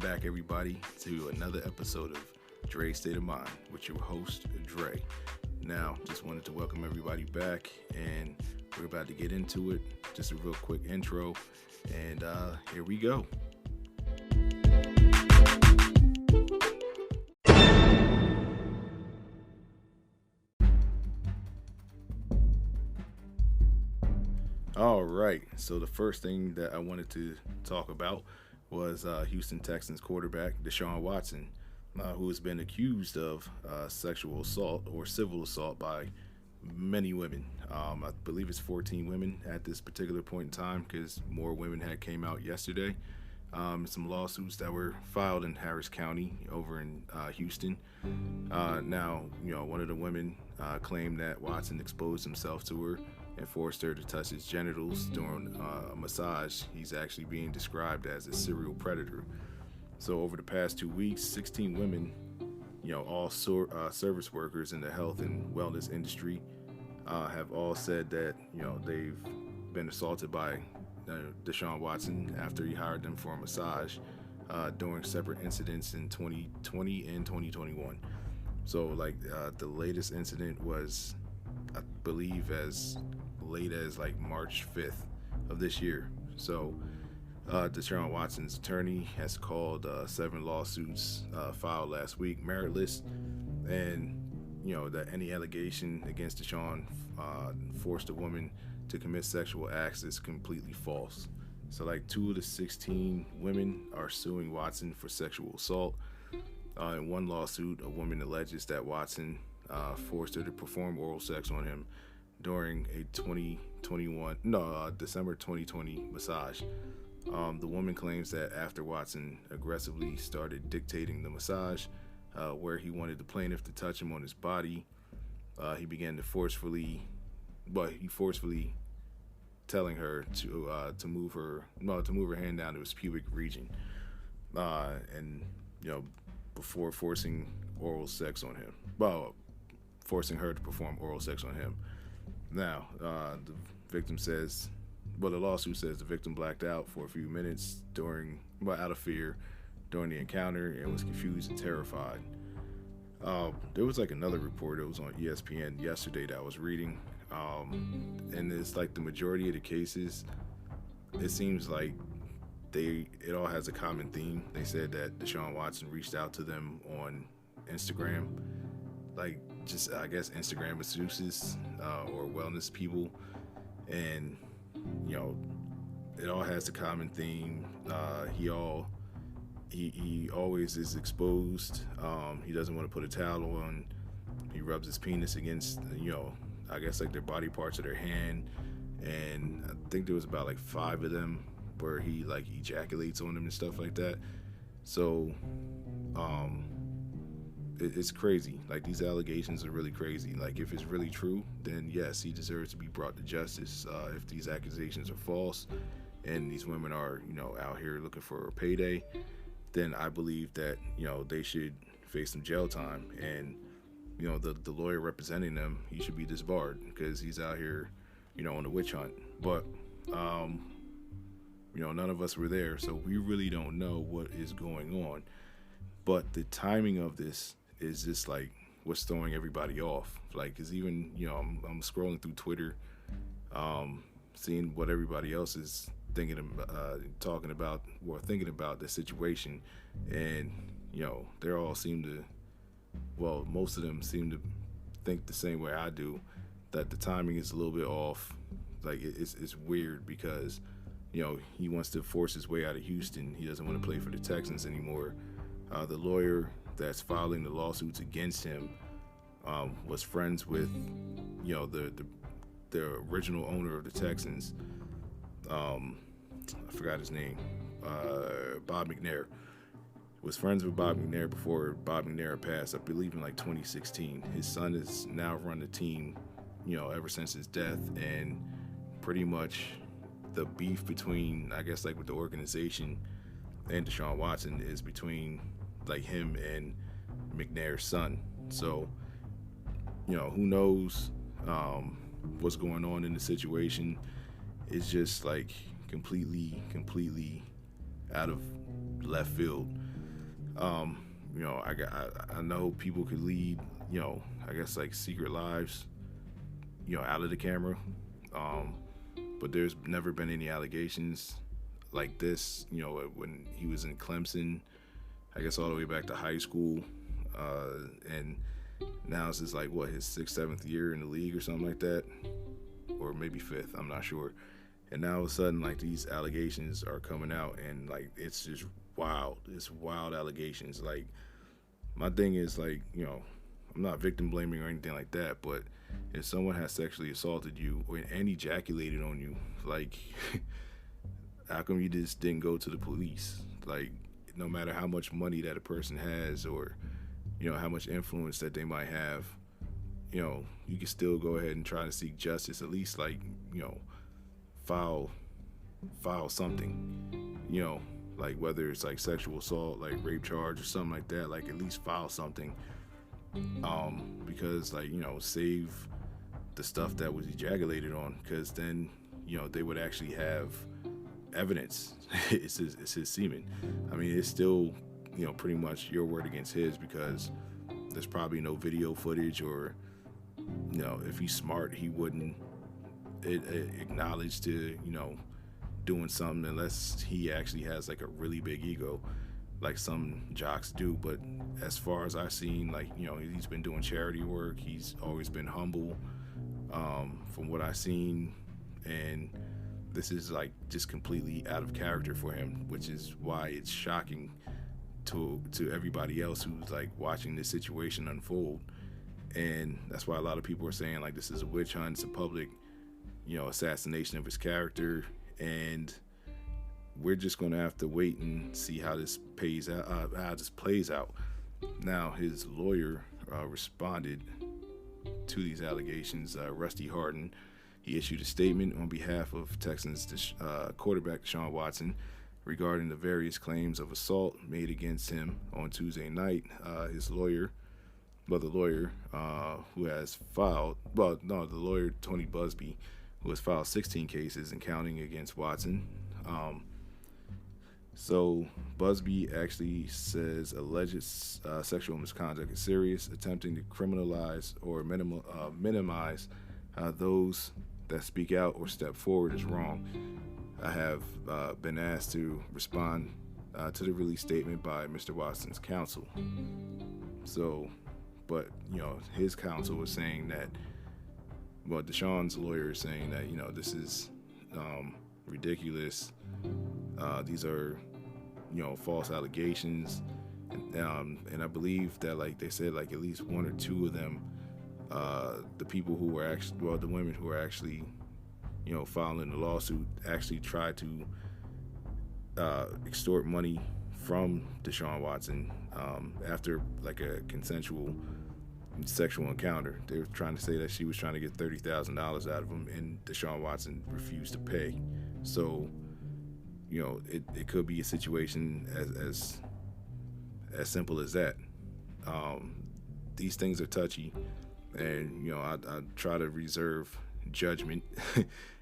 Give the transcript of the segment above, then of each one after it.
back, everybody, to another episode of Dre's State of Mind with your host, Dre. Now, just wanted to welcome everybody back, and we're about to get into it. Just a real quick intro, and here we go. All right, so the first thing that I wanted to talk about was Houston Texans quarterback Deshaun Watson, who has been accused of sexual assault or civil assault by many women. I believe it's 14 women at this particular point in time, because more women had came out yesterday. Some lawsuits that were filed in Harris County over in Houston. Now, one of the women claimed that Watson exposed himself to her and forced her to touch his genitals during a massage. He's actually being described as a serial predator. So over the past 2 weeks, 16 women, all service workers in the health and wellness industry, have all said that, they've been assaulted by Deshaun Watson after he hired them for a massage during separate incidents in 2020 and 2021. So the latest incident was, I believe, as late as March 5th of this year. So Deshaun Watson's attorney has called 7 lawsuits filed last week meritless, and that any allegation against Deshaun forced a woman to commit sexual acts is completely false. So 2 of the 16 women are suing Watson for sexual assault. In one lawsuit, a woman alleges that Watson forced her to perform oral sex on him during a December 2020 massage. The woman claims that after Watson aggressively started dictating the massage, where he wanted the plaintiff to touch him on his body, he began to forcefully telling her to move her hand down to his pubic region, and before forcing oral sex on him. Forcing her to perform oral sex on him. Now, the victim says, the lawsuit says the victim blacked out for a few minutes out of fear during the encounter and was confused and terrified. There was another report that was on ESPN yesterday that I was reading, and it's the majority of the cases, it seems like it all has a common theme. They said that Deshaun Watson reached out to them on Instagram, just I guess Instagram masseuses or wellness people, and it all has a common theme. He always is exposed. He doesn't want to put a towel on. He rubs his penis against I guess their body parts of their hand, and I think there was about 5 of them where he ejaculates on them and stuff like that. So it's crazy. These allegations are really crazy. If it's really true, then yes, he deserves to be brought to justice. If these accusations are false and these women are out here looking for a payday, then I believe that they should face some jail time, and the lawyer representing them, he should be disbarred, because he's out here on a witch hunt. But none of us were there, so we really don't know what is going on. But the timing of this is just what's throwing everybody off. Because even I'm scrolling through Twitter, seeing what everybody else is thinking about, talking about or thinking about the situation, and they all seem to, most of them seem to think the same way I do, that the timing is a little bit off. It's weird, because he wants to force his way out of Houston. He doesn't want to play for the Texans anymore. The lawyer that's filing the lawsuits against him was friends with the original owner of the Texans. I forgot his name. Bob McNair. Was friends with Bob McNair before Bob McNair passed, I believe in 2016. His son has now run the team, ever since his death, and pretty much the beef between, I guess, with the organization and Deshaun Watson is between him and McNair's son. So, who knows what's going on in the situation. It's just completely out of left field. I know people could lead, I guess like secret lives, out of the camera. Um, but there's never been any allegations like this, when he was in Clemson, I guess all the way back to high school. And now it's just like, what, his sixth, seventh year in the league or something like that? Or maybe fifth, I'm not sure. And now all of a sudden, like, these allegations are coming out, and like, it's just wild. It's wild allegations. Like, my thing is, like, I'm not victim blaming or anything like that, but if someone has sexually assaulted you and ejaculated on you, like, how come you just didn't go to the police? Like, no matter how much money that a person has, or how much influence that they might have, you can still go ahead and try to seek justice. At least, like, file something, like whether it's like sexual assault, like rape charge or something like that. Like, at least file something, because, like, save the stuff that was ejaculated on, because then they would actually have evidence. It's his semen. I mean, it's still pretty much your word against his, because there's probably no video footage, or if he's smart, he wouldn't acknowledge to doing something unless he actually has like a really big ego, like some jocks do. But as far as I've seen, like, he's been doing charity work. He's always been humble, from what I've seen, and this is like just completely out of character for him, which is why it's shocking to everybody else who's like watching this situation unfold. And that's why a lot of people are saying, like, this is a witch hunt. It's a public assassination of his character, and we're just going to have to wait and see how this plays out. Now, his lawyer responded to these allegations. Rusty Hardin, he issued a statement on behalf of Texans quarterback Deshaun Watson regarding the various claims of assault made against him on Tuesday night. The lawyer Tony Busby, who has filed 16 cases and counting against Watson. So Busby actually says alleged sexual misconduct is serious. Attempting to criminalize or minimize those that speak out or step forward is wrong. I have been asked to respond to the release statement by Mr. Watson's counsel. So, but his counsel was saying that, well, Deshaun's lawyer is saying that this is ridiculous. These are false allegations, and I believe that, like they said, like at least one or two of them, the people who were actually, well, the women who were actually filing the lawsuit, actually tried to extort money from Deshaun Watson after like a consensual sexual encounter. They were trying to say that she was trying to get $30,000 out of him, and Deshaun Watson refused to pay. So it could be a situation as simple as that. These things are touchy, and I try to reserve judgment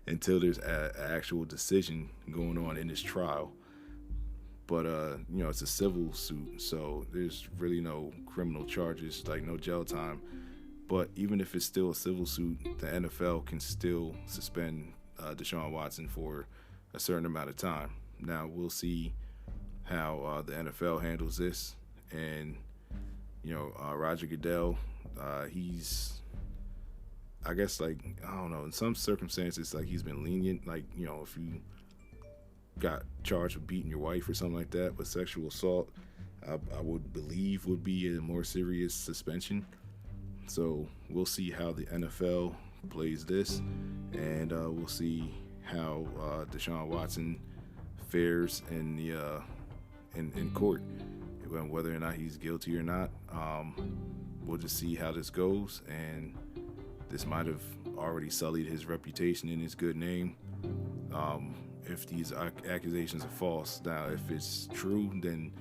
until there's an actual decision going on in this trial. But it's a civil suit, so there's really no criminal charges, like no jail time. But even if it's still a civil suit, the NFL can still suspend Deshaun Watson for a certain amount of time. Now we'll see how the NFL handles this. And Roger Goodell, he's, I guess, like, I don't know, in some circumstances, like, he's been lenient. Like, if you got charged with beating your wife or something like that, but sexual assault, I would believe would be a more serious suspension. So we'll see how the NFL plays this, and we'll see how Deshaun Watson fares in the in court, whether or not he's guilty or not. We'll just see how this goes, and this might have already sullied his reputation and his good name. If these accusations are false. Now, if it's true, then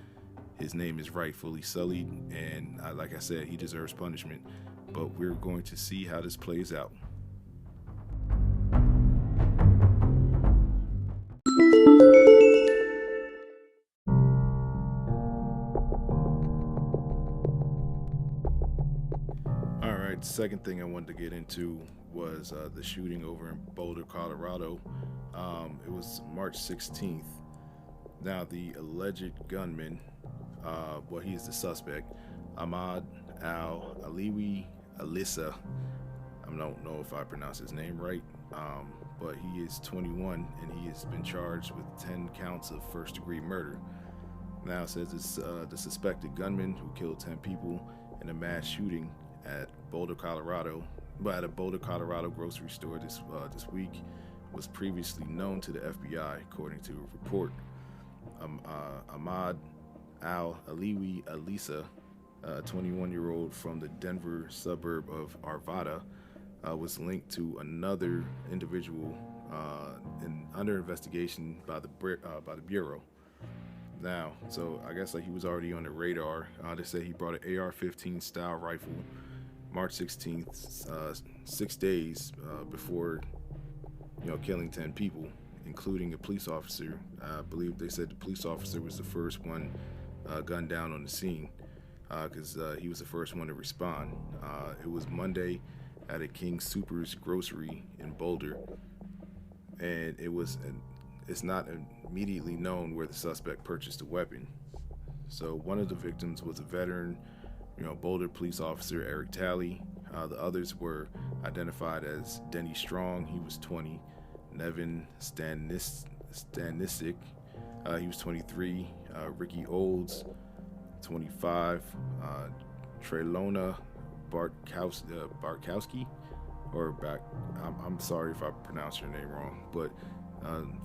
his name is rightfully sullied, and like I said, he deserves punishment. But we're going to see how this plays out. second thing I wanted to get into was the shooting over in Boulder, Colorado. It was March 16th. Now, the alleged gunman, he is the suspect, Ahmad Al-Aliwi Alissa. I don't know if I pronounced his name right, but he is 21 and he has been charged with 10 counts of first-degree murder. Now, it says it's the suspected gunman who killed 10 people in a mass shooting at Boulder, Colorado, at a Boulder, Colorado grocery store this week, was previously known to the FBI, according to a report. Ahmad Al-Aliwi Alissa, a 21-year-old from the Denver suburb of Arvada, was linked to another individual under investigation by the Bureau. Now, so I guess he was already on the radar. They say he brought an AR-15 style rifle March 16th, 6 days before killing 10 people, including a police officer. I believe they said the police officer was the first one gunned down on the scene because he was the first one to respond. It was Monday at a King Soopers grocery in Boulder, and it's not immediately known where the suspect purchased the weapon. So one of the victims was a veteran, Boulder police officer Eric Talley. The others were identified as Denny Strong, he was 20, Nevin Stanisic, he was 23, Ricky Olds, 25, Trelona Barkowski, I'm sorry if I pronounced your name wrong, but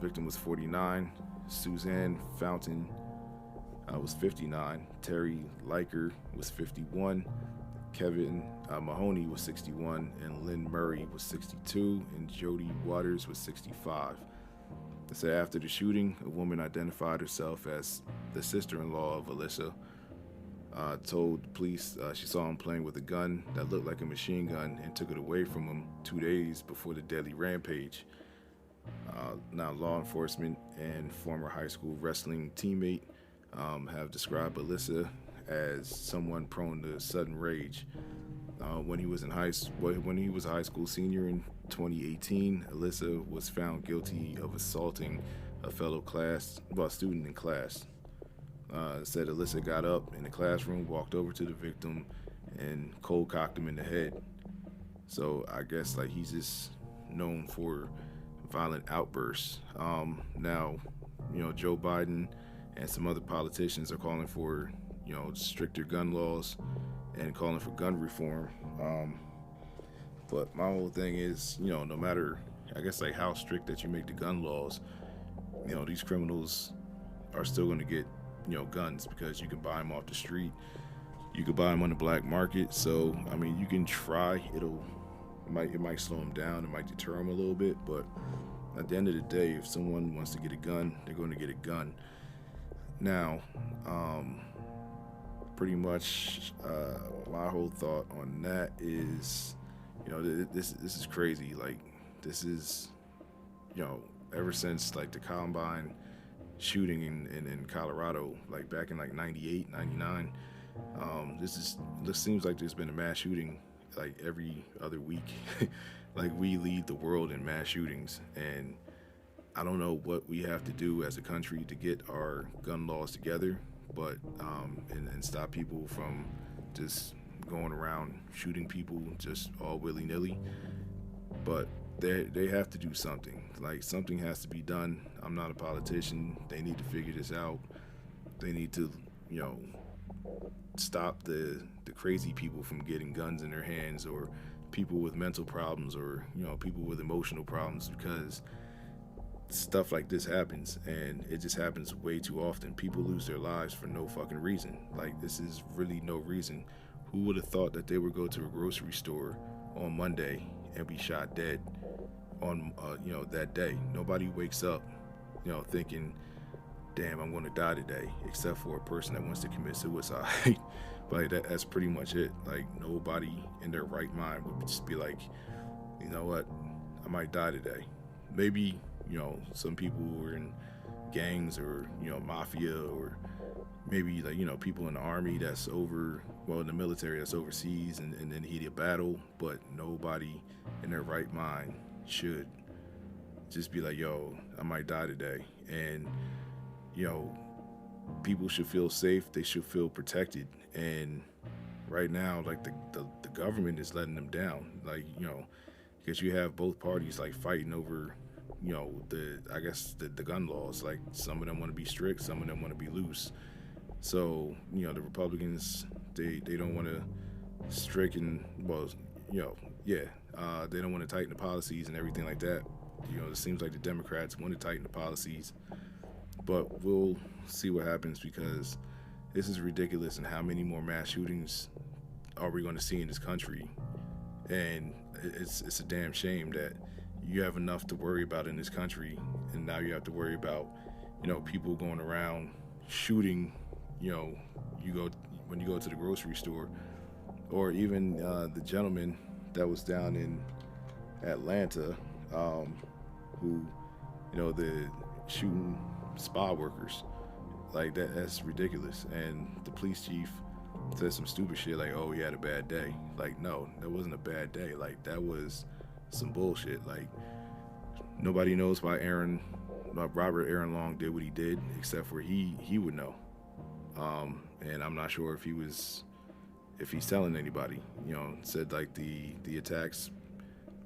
victim was 49, Suzanne Fountain was 59, Terry Liker was 51, Kevin Mahoney was 61, and Lynn Murray was 62, and Jody Waters was 65. They say after the shooting, a woman identified herself as the sister-in-law of Alissa, told police she saw him playing with a gun that looked like a machine gun and took it away from him 2 days before the deadly rampage. Now, law enforcement and former high school wrestling teammate have described Alissa as someone prone to sudden rage. When he was a high school senior in 2018, Alissa was found guilty of assaulting a fellow student in class. Said Alissa got up in the classroom, walked over to the victim, and cold cocked him in the head. So I guess he's just known for violent outbursts. Now, Joe Biden and some other politicians are calling for stricter gun laws and calling for gun reform. But my whole thing is, no matter, how strict that you make the gun laws, these criminals are still going to get, guns because you can buy them off the street. You can buy them on the black market. So, you can try. It might slow them down. It might deter them a little bit. But at the end of the day, if someone wants to get a gun, they're going to get a gun. Now, pretty much my whole thought on that is, this is crazy. This is, ever since the Columbine shooting in Colorado, back in 98, 99, this seems like there's been a mass shooting every other week. We lead the world in mass shootings, and I don't know what we have to do as a country to get our gun laws together, but and stop people from just going around shooting people just all willy-nilly. But they have to do something. Something has to be done. I'm not a politician. They need to figure this out. They need to, stop the crazy people from getting guns in their hands, or people with mental problems, or people with emotional problems, because stuff like this happens, and it just happens way too often. People lose their lives for no fucking reason. This is really no reason. Who would have thought that they would go to a grocery store on Monday and be shot dead on that day? Nobody wakes up thinking, damn, I'm going to die today, except for a person that wants to commit suicide. But that's pretty much it. Nobody in their right mind would just be like, you know what, I might die today. Maybe some people who are in gangs or mafia, or maybe like people in the army that's over, well, in the military that's overseas and in the heat of battle. But nobody in their right mind should just be like, yo, I might die today. And you know people should feel safe, they should feel protected. And right now, like the government is letting them down, like because you have both parties like fighting over the, I guess, the gun laws. Like, some of them want to be strict, some of them want to be loose. So the Republicans, they don't want to stricken, well, yeah, they don't want to tighten the policies and everything like that. It seems like the Democrats want to tighten the policies, but we'll see what happens, because this is ridiculous. And how many more mass shootings are we going to see in this country? And it's a damn shame that you have enough to worry about in this country, and now you have to worry about people going around shooting. When you go to the grocery store, or even the gentleman that was down in Atlanta, who the shooting spa workers. Like, that's ridiculous. And the police chief said some stupid shit like, oh, he had a bad day. Like, no, that wasn't a bad day. Like, that was some bullshit. Like, nobody knows why Robert Aaron Long did what he did, except for he would know. And I'm not sure if he's telling anybody. Said like the attacks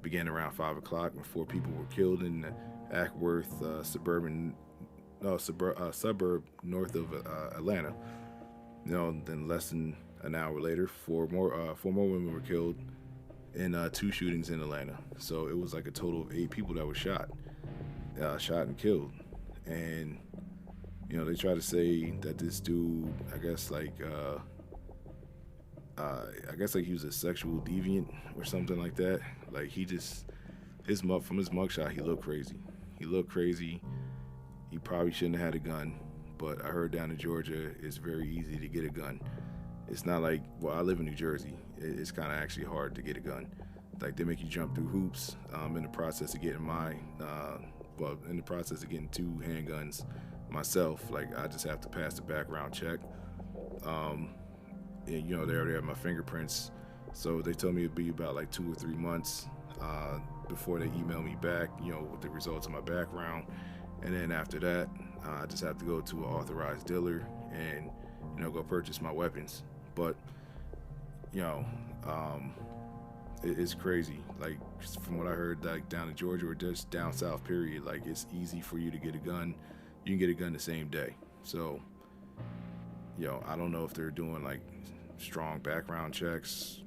began around 5 o'clock when 4 people were killed in Ackworth, suburb north of Atlanta. Then less than an hour later, four more women were killed in 2 shootings in Atlanta. So it was like a total of 8 people that were shot and killed. And they try to say that this dude, I guess he was a sexual deviant or something like that. Like, he just, from his mugshot, he looked crazy. He probably shouldn't have had a gun, but I heard down in Georgia it's very easy to get a gun. It's not like, well, I live in New Jersey. It's kind of actually hard to get a gun. Like, they make you jump through hoops. In the process of getting in the process of getting 2 handguns myself. Like, I just have to pass the background check. And they already have my fingerprints, so they told me it'd be about like 2 or 3 months before they email me back, with the results of my background. And then after that, I just have to go to an authorized dealer and go purchase my weapons. But it's crazy. Like, from what I heard, like down in Georgia or just down south, period, like, it's easy for you to get a gun. You can get a gun the same day. So I don't know if they're doing like strong background checks.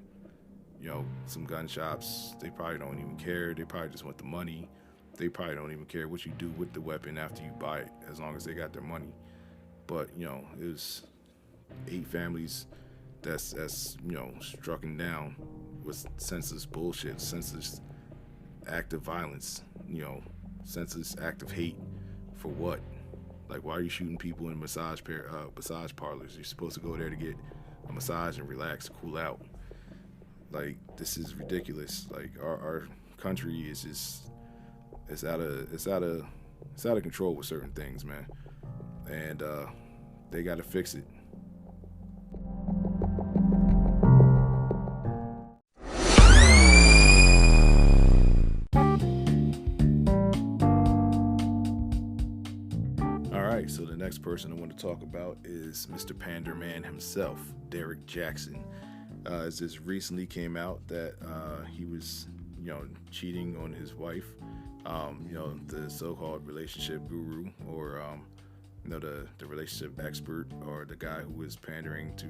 Some gun shops, they probably don't even care. They probably just want the money. They probably don't even care what you do with the weapon after you buy it, as long as they got their money. But it was 8 families that's struck down with senseless bullshit, senseless act of violence, senseless act of hate. For what? Like, why are you shooting people in massage parlors? You're supposed to go there to get a massage and relax, cool out. Like, this is ridiculous. Like, our country is just, it's out of control with certain things, man. And they got to fix it. So the next person I want to talk about is Mr. Pander Man himself, Derrick Jaxn. As this recently came out that he was, cheating on his wife, the so-called relationship guru, or the relationship expert, or the guy who was pandering to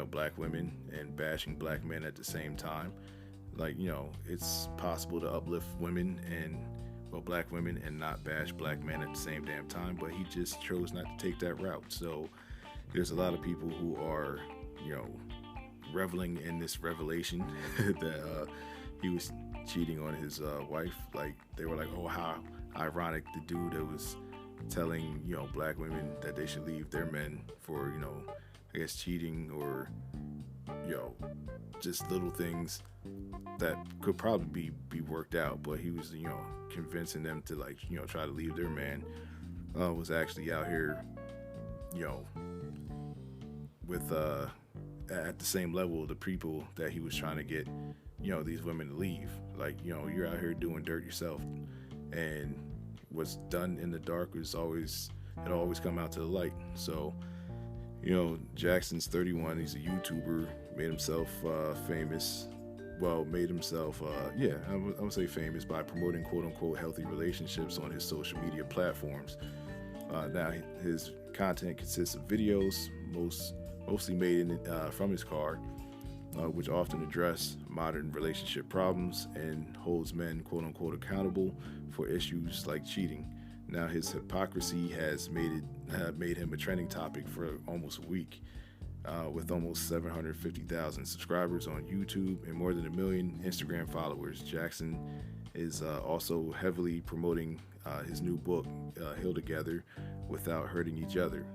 black women and bashing black men at the same time. Like, it's possible to uplift women and black women and not bash black men at the same damn time, but he just chose not to take that route. So there's a lot of people who are reveling in this revelation that he was cheating on his wife. Like, they were like, oh, how ironic, the dude that was telling black women that they should leave their men for I guess cheating, or just little things that could probably be worked out, but he was convincing them to try to leave their man was actually out here, you know, with at the same level of the people that he was trying to get, these women to leave. Like, you're out here doing dirt yourself, and what's done in the dark it'll always come out to the light. So, Jackson's 31. He's a YouTuber. Made himself famous. Well, made himself, I would say famous by promoting quote-unquote healthy relationships on his social media platforms. Now, his content consists of videos, mostly made from his car, which often address modern relationship problems and holds men quote-unquote accountable for issues like cheating. Now, his hypocrisy has made him a trending topic for almost a week. With almost 750,000 subscribers on YouTube and more than 1 million Instagram followers, Jaxn is also heavily promoting his new book, Heal Together Without Hurting Each Other,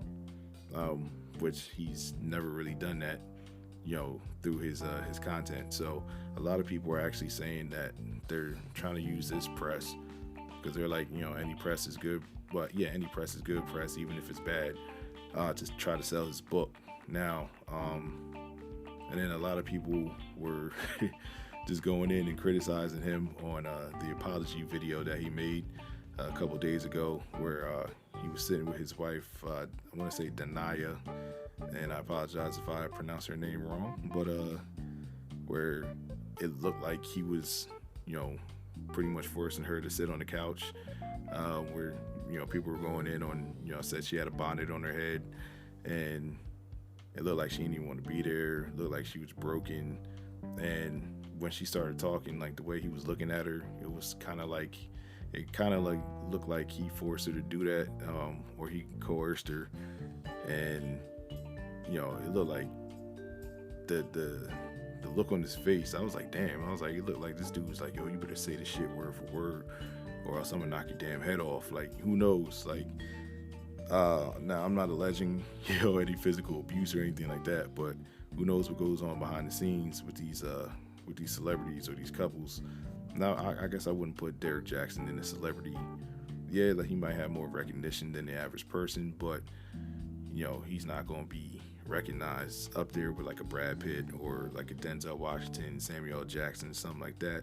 which he's never really done that, through his content. So a lot of people are actually saying that they're trying to use this press because they're like, any press is good, but yeah, any press is good press, even if it's bad, to try to sell his book. Now, and then a lot of people were just going in and criticizing him on the apology video that he made a couple days ago, where he was sitting with his wife, I want to say Danaya, and I apologize if I pronounce her name wrong, but where it looked like he was, pretty much forcing her to sit on the couch, where, people were going in on, said she had a bonnet on her head, and it looked like she didn't even want to be there. It looked like she was broken. And when she started talking, like the way he was looking at her, it was kind of like looked like he forced her to do that, or he coerced her. And, it looked like the look on his face, I was like, damn. I was like, it looked like this dude was like, yo, you better say this shit word for word or else I'm gonna knock your damn head off. Like, who knows? Like, now I'm not alleging, any physical abuse or anything like that, but who knows what goes on behind the scenes with these celebrities or these couples. Now, I guess I wouldn't put Derrick Jaxn in a celebrity. Yeah, like he might have more recognition than the average person, but he's not gonna be recognized up there with like a Brad Pitt or like a Denzel Washington, Samuel L. Jackson, something like that.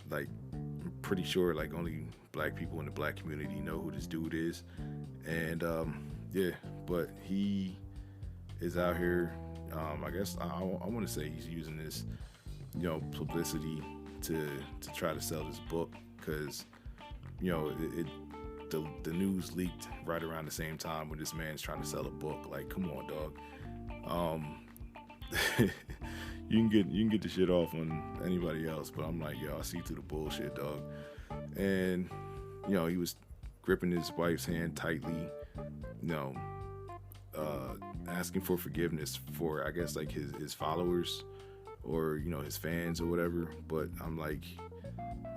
Like, I'm pretty sure like only black people in the black community know who this dude is. And but he is out here. I guess I want to say he's using this, publicity to try to sell this book, because the news leaked right around the same time when this man's trying to sell a book. Like, come on, dog. You can get the shit off on anybody else, but I'm like, yo, I see through the bullshit, dog. And he was gripping his wife's hand tightly, asking for forgiveness for, I guess, like his followers or, his fans or whatever. But I'm like,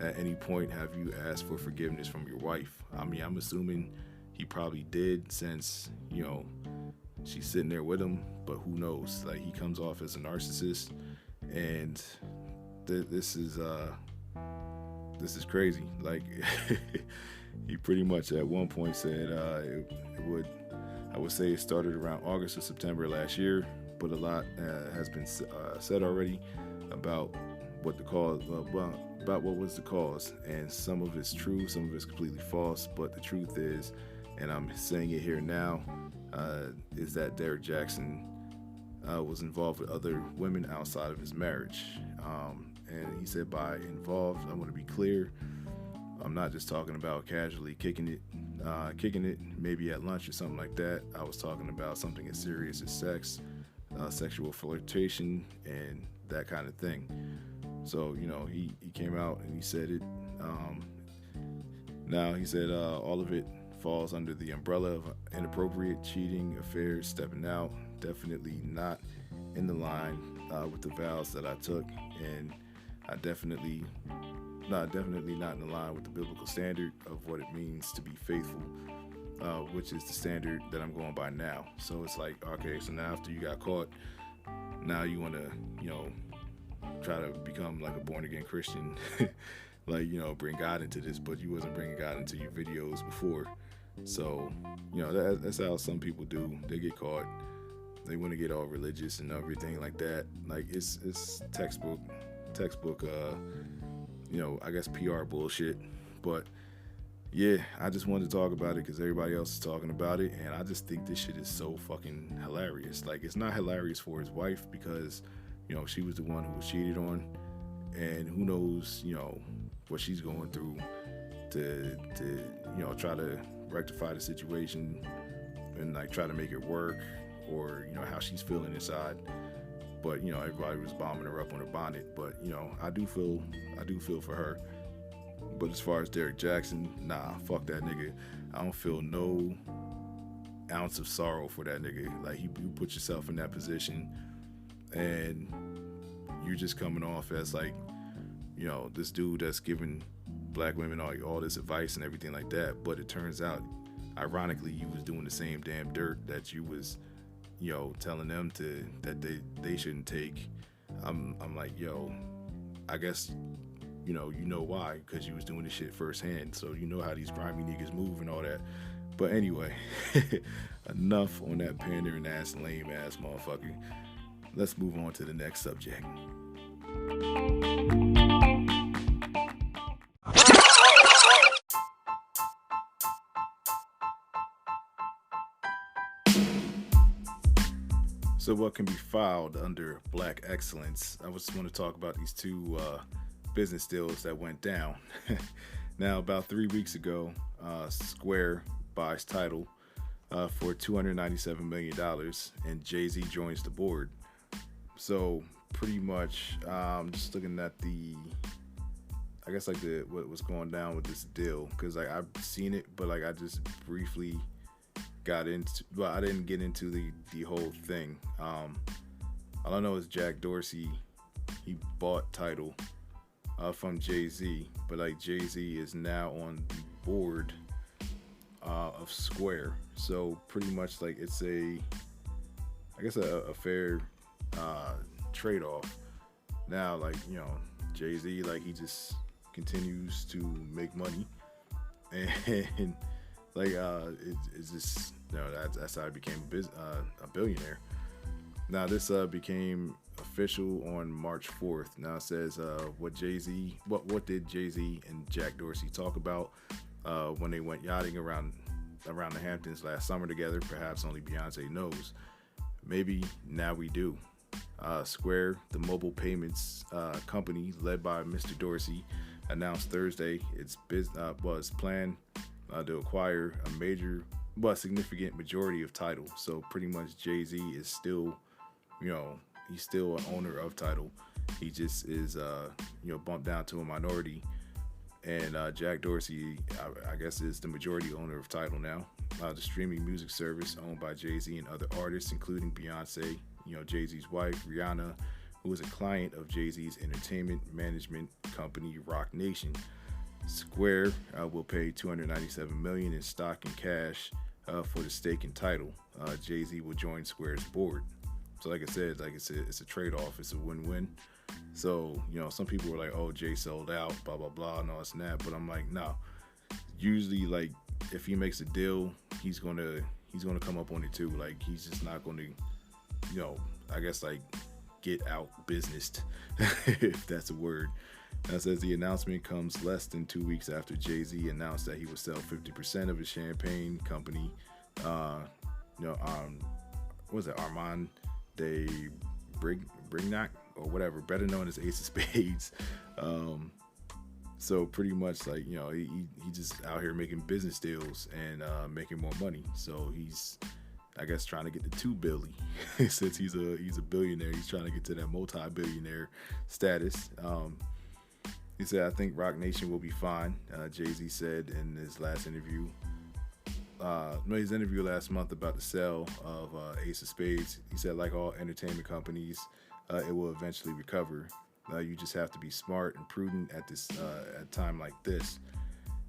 at any point have you asked for forgiveness from your wife? I mean, I'm assuming he probably did, since, she's sitting there with him, but who knows? Like, he comes off as a narcissist, and this is crazy. Like, he pretty much at one point said I would say it started around August or September last year, but a lot has been said already about what the cause, about what was the cause, and some of it's true, some of it's completely false. But the truth is, and I'm saying it here now, is that Derrick Jaxn was involved with other women outside of his marriage. And he said, by involved, I want to be clear, I'm not just talking about casually kicking it maybe at lunch or something like that. I was talking about something as serious as sex, sexual flirtation, and that kind of thing. So, he came out and he said it. Now, he said all of it falls under the umbrella of inappropriate cheating, affairs, stepping out, definitely not in the line with the vows that I took, and I definitely not in the line with the biblical standard of what it means to be faithful, which is the standard that I'm going by now. So it's like, okay, so now after you got caught, now you want to, try to become like a born-again Christian, like, bring God into this, but you wasn't bringing God into your videos before. So, that's how some people do. They get caught. They want to get all religious and everything like that. Like it's textbook, I guess PR bullshit. But yeah, I just wanted to talk about it because everybody else is talking about it, and I just think this shit is so fucking hilarious. Like, it's not hilarious for his wife because, she was the one who was cheated on, and who knows, what she's going through to try to rectify the situation and like try to make it work, or how she's feeling inside. But everybody was bombing her up on her bonnet. But I do feel for her. But as far as Derrick Jaxn, nah, fuck that nigga. I don't feel no ounce of sorrow for that nigga. Like, you put yourself in that position, and you're just coming off as like, this dude that's giving black women all this advice and everything like that. But it turns out, ironically, you was doing the same damn dirt that you was, telling them that they shouldn't take. I'm like, yo, I guess you know why, because you was doing this shit firsthand, so you know how these grimy niggas move and all that. But anyway, enough on that pandering ass, lame ass motherfucker. Let's move on to the next subject. So what can be filed under Black Excellence? I just want to talk about these two business deals that went down. Now, about 3 weeks ago, Square buys Tidal for $297 million, and Jay-Z joins the board. So pretty much, just looking at what was going down with this deal, because like I've seen it, but like I just briefly got into. Well, I didn't get into the whole thing. All I know is Jack Dorsey, he bought Tidal from Jay-Z, but like Jay-Z is now on the board of Square. So pretty much like it's a fair trade-off. Now, like, Jay-Z, like, he just continues to make money, and like it's just that's how I became a billionaire. Now this became official on March 4th. Now it says what did Jay-Z and Jack Dorsey talk about when they went yachting around the Hamptons last summer together. Perhaps only Beyonce knows. Maybe now we do. Square, the mobile payments company led by Mr. Dorsey, announced Thursday its plan to acquire a significant majority of Tidal. So pretty much Jay-Z is still, he's still an owner of Tidal. He just is, bumped down to a minority. And Jack Dorsey, I guess, is the majority owner of Tidal now. The streaming music service owned by Jay-Z and other artists, including Beyonce, Jay-Z's wife, Rihanna, who is a client of Jay-Z's entertainment management company, Roc Nation. Square will pay $297 million in stock and cash for the stake in Tidal. Jay-Z will join Square's board. So like I said, like it's a trade-off. It's a win-win. So, some people were like, oh, Jay sold out, blah, blah, blah, and all this and that. But I'm like, no. Usually, like, if he makes a deal, he's gonna come up on it too. Like, he's just not gonna, I guess, like, get out businessed, if that's a word. Now, it says the announcement comes less than 2 weeks after Jay-Z announced that he would sell 50% of his champagne company, Armand de Brignac, or whatever, better known as Ace of Spades. So pretty much, like, he just out here making business deals and making more money. So he's, I guess, trying to get to $2 billion. Since he's a billionaire, he's trying to get to that multi-billionaire status. He said, I think Roc Nation will be fine, Jay-Z said in his last interview. His interview last month about the sale of Ace of Spades. He said, like all entertainment companies, it will eventually recover. You just have to be smart and prudent at a time like this.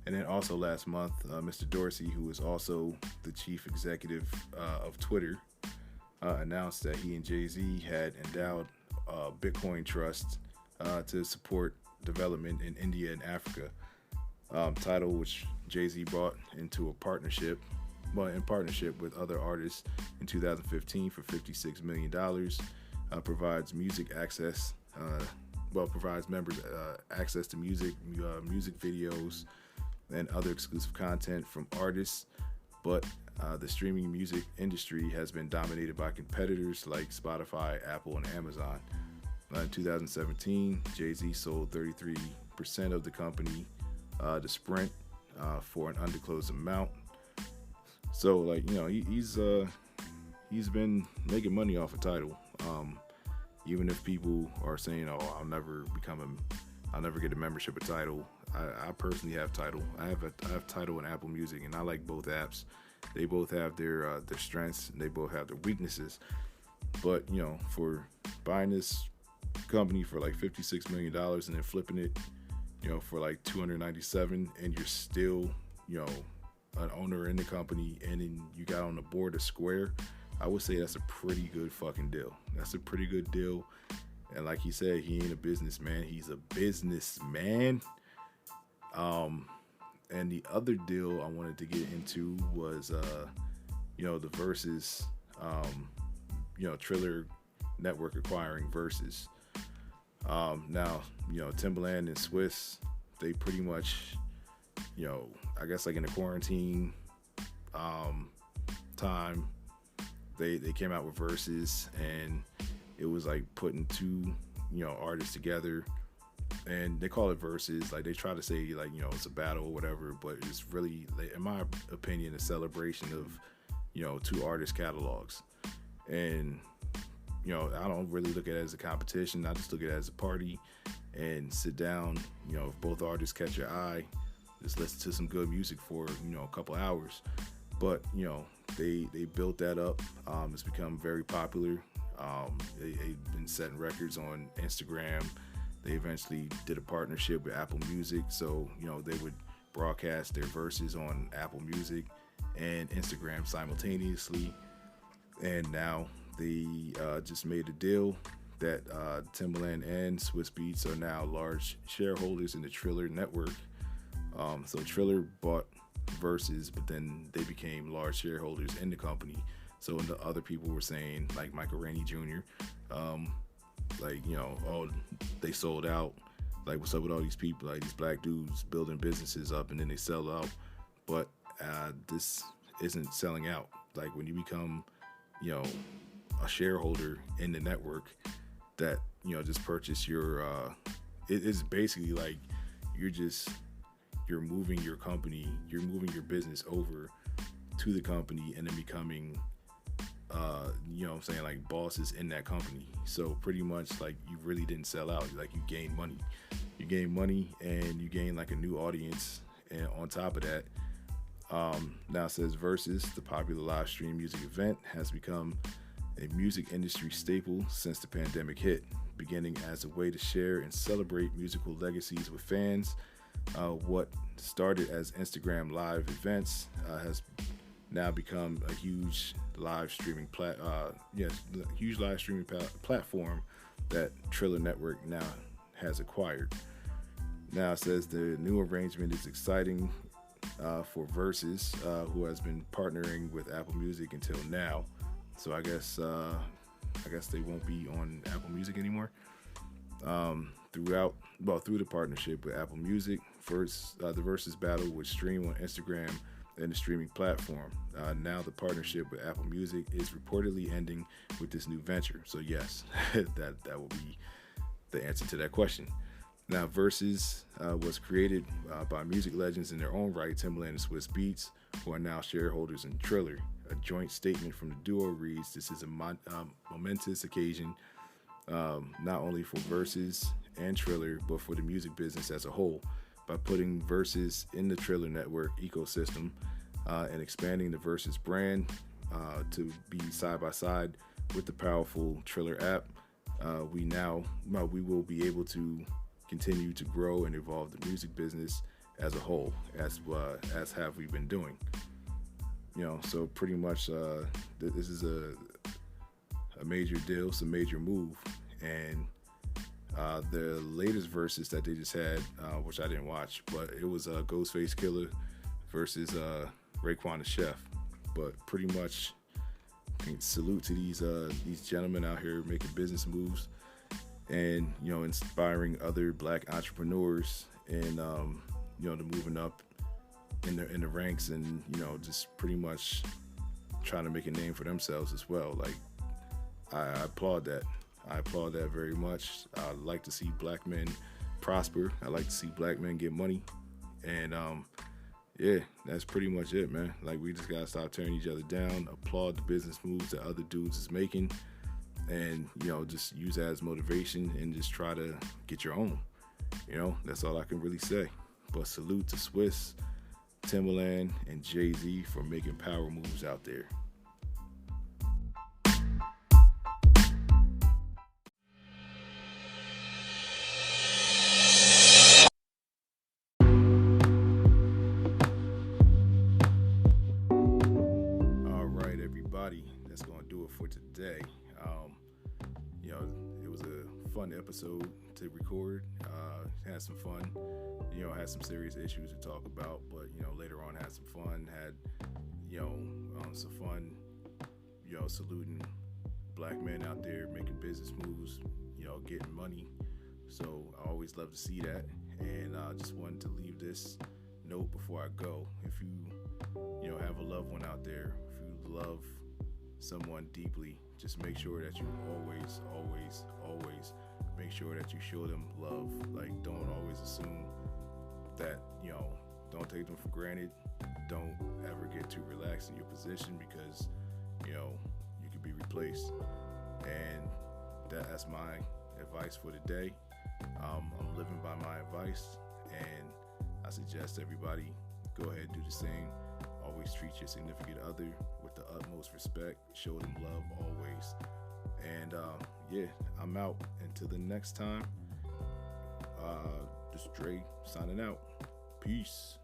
And then also last month, Mr. Dorsey, who is also the chief executive of Twitter, announced that he and Jay-Z had endowed a Bitcoin trust to support development in India and Africa. Tidal, which Jay-Z brought into a partnership, well, in partnership with other artists in 2015 for $56 million, provides music access, provides members access to music videos, and other exclusive content from artists. But the streaming music industry has been dominated by competitors like Spotify, Apple, and Amazon. In 2017, Jay-Z sold 33% of the company to Sprint for an undisclosed amount. So, like, you know, he's been making money off of Tidal. Even if people are saying, "Oh, I'll never get a membership of Tidal." I personally have Tidal. I have Tidal and Apple Music, and I like both apps. They both have their strengths, and they both have their weaknesses. But, you know, for buying this company for like $56 million and then flipping it, you know, for like $297, and you're still, you know, an owner in the company, and then you got on the board of Square, I would say that's a pretty good fucking deal. That's a pretty good deal. And like he said, he ain't a businessman. He's a businessman. And the other deal I wanted to get into was, you know, the Versus, you know, Triller Network acquiring Versus. Now, you know, Timbaland and Swizz, they pretty much, you know, I guess like in the quarantine time, they came out with Versus, and it was like putting two, you know, artists together, and they call it Versus. Like, they try to say, like, you know, it's a battle or whatever, but it's really, in my opinion, a celebration of, you know, two artist catalogs. And, you know, I don't really look at it as a competition. I just look at it as a party and sit down. You know, if both artists catch your eye, just listen to some good music for, you know, a couple hours. But, you know, they built that up. It's become very popular. They've been setting records on Instagram. They eventually did a partnership with Apple Music, so, you know, they would broadcast their verses on Apple Music and Instagram simultaneously. And now they just made a deal that Timbaland and Swizz Beatz are now large shareholders in the Triller network. So Triller bought Versus, but then they became large shareholders in the company. So when the other people were saying, like Michael Rainey Jr., like, you know, oh, they sold out. Like, what's up with all these people, like these black dudes building businesses up and then they sell out? But this isn't selling out. Like, when you become, you know, a shareholder in the network that, you know, just purchase your, it is basically like you're moving your company, you're moving your business over to the company and then becoming, you know what I'm saying, like bosses in that company. So pretty much like you really didn't sell out. Like, you gain money. You gain money and you gain like a new audience. And on top of that, now it says Versus, the popular live stream music event, has become a music industry staple since the pandemic hit, beginning as a way to share and celebrate musical legacies with fans. What started as Instagram live events has now become a huge live streaming platform that Triller Network now has acquired. Now it says the new arrangement is exciting for Versus, who has been partnering with Apple Music until now. So I guess they won't be on Apple Music anymore. Through the partnership with Apple Music, the Versus battle would stream on Instagram and the streaming platform. Now the partnership with Apple Music is reportedly ending with this new venture. So yes, that will be the answer to that question. Now, Versus was created by music legends in their own right, Timbaland and Swizz Beatz, who are now shareholders in Triller. A joint statement from the duo reads, "This is a momentous occasion, not only for Versus and Triller, but for the music business as a whole. By putting Versus in the Triller Network ecosystem and expanding the Versus brand to be side by side with the powerful Triller app, we will be able to continue to grow and evolve the music business as a whole, as have we been doing." You know, so pretty much this is a major deal, it's a major move. And the latest Versus that they just had, which I didn't watch, but it was Ghostface Killer versus Raekwon the Chef. But pretty much, salute to these gentlemen out here making business moves, and inspiring other Black entrepreneurs, and to moving up in the ranks, and just pretty much trying to make a name for themselves as well. Like, I applaud that. I applaud that very much. I like to see Black men prosper. I like to see Black men get money, and yeah, that's pretty much it, man. Like, we just gotta stop tearing each other down, applaud the business moves that other dudes is making, and just use that as motivation, and just try to get your own. That's all I can really say. But salute to Swizz, Timbaland, and Jay-Z for making power moves out there. That's going to do it for today. It was a fun episode to record. Had some fun. Had some serious issues to talk about, but later on had some fun. Had some fun. Saluting Black men out there making business moves. Getting money. So I always love to see that, and I just wanted to leave this note before I go. If you have a loved one out there, if you love someone deeply, just make sure that you always make sure that you show them love. Like, don't always assume that, don't take them for granted. Don't ever get too relaxed in your position, because you could be replaced. And that's my advice for today. I'm living by my advice, and I suggest everybody go ahead and do the same. Always treat your significant other with the utmost respect. Show them love always. And yeah, I'm out. Until the next time, this Dre signing out. Peace.